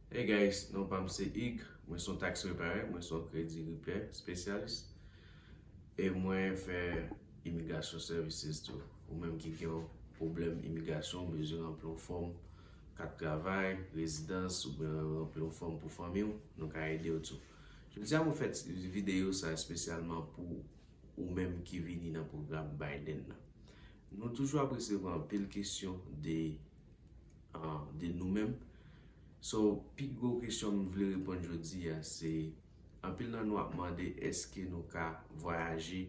Hey guys, non pa mse Ik, mwen son tax reparer, mwen son kredi repair spécialiste et mwen fè immigration services tou. Ou menm ki gen problem immigration, bezou remplon form kat travay, rezidans ou ben remplon form pou fami nou ka ede ou tou. Je di a mwen fèt video sa spesyalman pou ou menm ki vini nan program Biden nan. Nou toujou apresevran pil kesyon de nou menm. So, pi go question mwen vle repon jodi ya, se anpil nan nou ap mande eske nou ka voyaje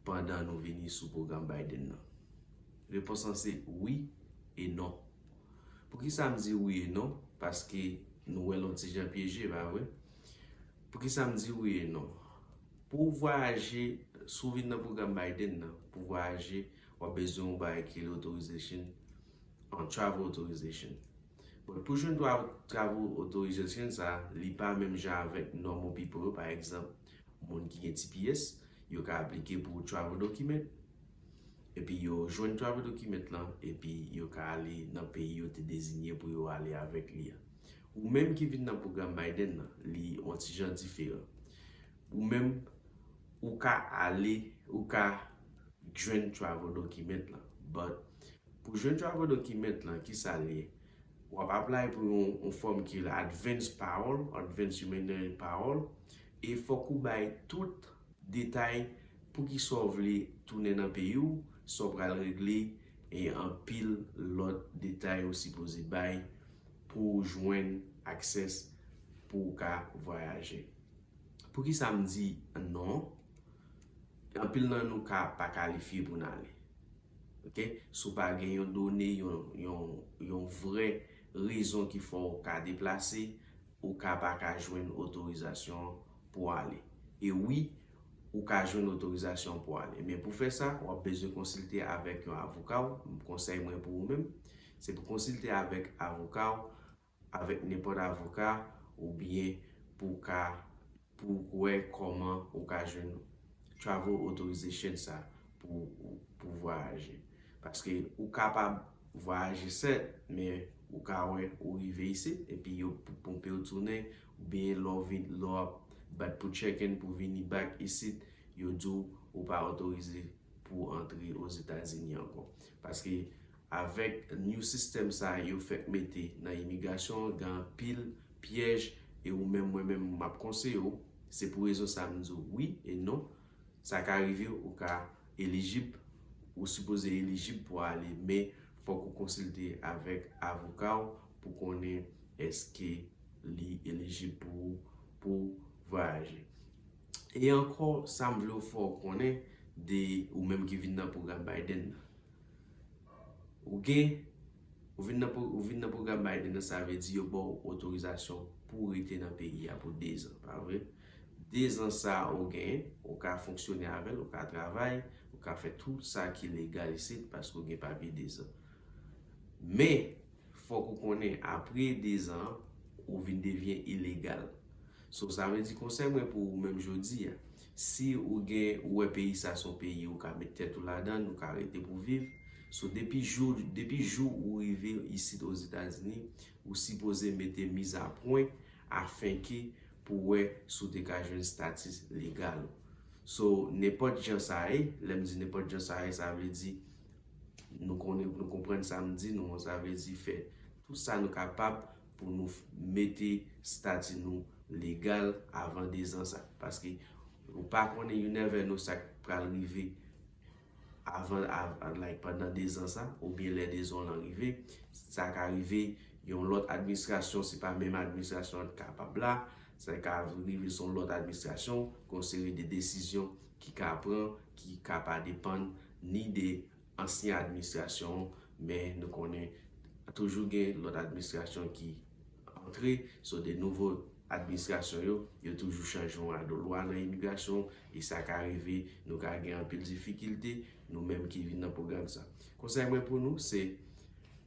pandan nou vini sou program Biden nan. Reponsan se oui et non. Pou ki sa m di oui et non? Paske nou wè lon ti jan piyeje, ba wè? Pou ki sa m di oui et non? Pou voyaje sou vini nan program Biden nan, pou voyaje wap bezon ba ekri l'autorization, an travel authorization. Bon, pou joun travel authorization sa, li pa menm jan avèk normal people, par exemple, moun ki gen TPS, yo ka aplike pou travel document, epi yo joun travel document lan, epi yo ka ale nan peyi yo te dezinye pou yo ale avèk li ya. Ou menm ki vin nan program Biden nan, li onti jan diferent. Ou menm, ou ka ale, ou ka joun travel document lan, but pou joun travel document lan, ki sa li, wap apply pou yon form ki la Advanced Parole, Advanced Humanitarian Parole, e fok ou bay tout detay pou ki sov li toune nan peyi ou, sov pral regle, e an pil lot detay ou si pose bay pou jwen akses pou ka voyaje. Pou ki sa mdi non, an pil nan nou ka pa kalifiye pou nan li. Ok? Sou pa gen yon donne, yon vre rezon ki fò ou ka deplase ou ka pa ka jwen autorizasyon pou ale. E oui, ou ka jwen autorizasyon pou ale. Men pou fè sa, wap bezwen konsilte avèk yon avokaw, konsey mwen pou ou mèm, se pou konsilte avèk avokaw, avèk nepot avokaw, ou bien pou kwe koman ou ka jwen travel authorization sa pou voyaje. Paske ou kapab voyaje set, men ou ka wè ou rive isi, epi yo pou pompe ou tourne, ou bien lò bat pou check-in pou vini back isi, yo djou ou pa autorize pou entre os Etats-Unis ankon. Paske avèk new system sa yo fèk mette nan imigrasyon, gan pil, piyej, e ou mèm map konseyo, se pou rezon sa mdou oui et non, sa ka arrive ou ka eligib, ou suppose eligib pou ale, me fòk ou konsilte avèk avokaw pou konen eske li eligib pou voyaje. E ankon, sa mvle ou fòk konen de ou menm ki vin nan program Biden. Ou vin nan program Biden, sa ve di yo bon autorizasyon pou rete nan peyi ya pou 2 an, pa vre? 2 an sa ou gen, ou ka fonksyone avel, ou ka travay, ou ka fe tout sa ki legal isi, paske ou gen papi 2 an. Me, fòk ou konen apre 2 an, ou vin devyen ilegal. So, sa ve di konsey mwen pou ou menm jodi ya. Si ou gen ou e peyi sa son peyi, ou ka mette tèt ou la dan, ou ka rete pou viv. So, depi jou ou rive isi os Etats-Unis, ou si pose mette mise a point, afin ki pou wè sou te ka jwen status legal. So, nepot jan sa e, lem di nepot jan sa e, sa ve di, nou kompren samdi, nou sa ve di fè. Tout sa nou kapab pou nou mette statut nou legal avan 2 an sa. Paske ou pa konen you never know sa pral rive avan, like pendant 2 an sa, ou bien le 2 an lan rive, sa ka rive yon lot administrasyon, se pa menm administrasyon kapab la, sa ka rive son lot administrasyon, konseri de desisyon ki ka pran, ki ka pa depan ni de ansyen administrasyon, men nou konen toujou gen lot administrasyon ki entre, so de nouvo administrasyon yo toujou chanjou an do lwa nan imigrasyon, e sa ka arrive, nou ka gen an pil difikilte, nou menm ki vin nan program sa. Konsey mwen pou nou, se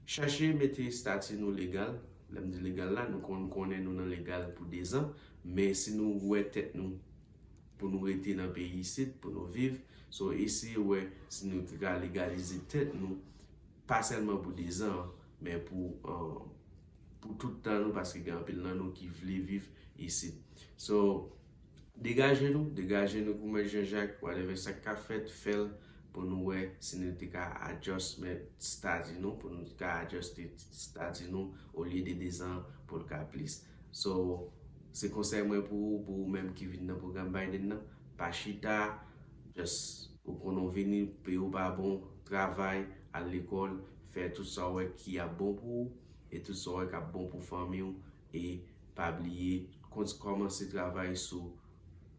chache mette stati nou legal, lem di legal la, nou konen nou nan legal pou 2 an, men si nou wè tet nou pou nou rete nan peyi isit, pou nou viv, so esi wè, si nou ka legalize tet nou, pa selman pou 2 an, men pou pour tout le temps parce qu'il y a un peu de nous qui veulent vivre ici. So, dégagez-nous comme Jean-Jacques, whatever ça qu'a fait, pour nous ouais, si nous avons adjustment stade nous, pour nous adjuster stade nous au lieu de 2 ans pour le cas plus. So, c'est conseil moi pour même qui viennent dans le programme Biden, pas chita, just ou qu'on venir payer ou pas bon travail à l'école, faire tout ça ouais, qui est bon pour et tout ça ouais, qui est bon pour famille et pas oublier commencer travail sur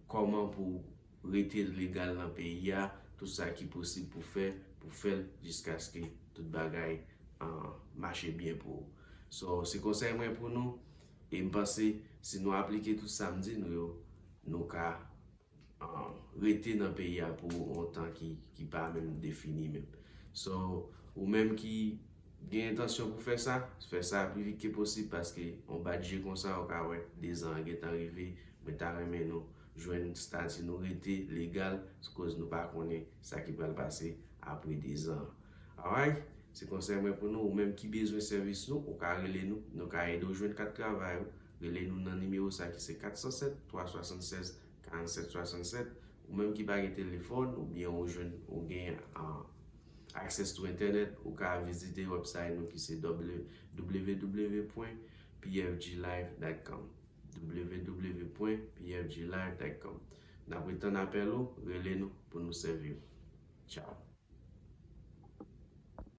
comment pour rester légal dans le pays, tout ça qui est possible pour faire jusqu'à ce que tout bagaille marche bien pour vous. So, c'est conseil moi pour nous et je pense si nous appliquons tout samedi, nous cas rester dans le pays pour un temps qui pas même défini même. So, ou même qui a intention pour faire ça le plus vite que possible parce que on badge comme ça au cas ouais, 2 ans qui est arrivé, mais t'as remis nous joindre statut nous rester légal parce que nous pas connaît ça qui va passer après 2 ans. Alright, c'est conseil pour nous ou même qui besoin de service nous, au cas nous cas aider joindre 4 travail, relais nous dans numéro ça qui c'est 407 376 47 67 ou même qui pas de téléphone ou bien au jeune ou gain accès to internet ou qu'à visiter le website nous qui c'est www.pfglive.com www.pfglive.com. N'a pas de appel, relais nous pour nous servir. Ciao.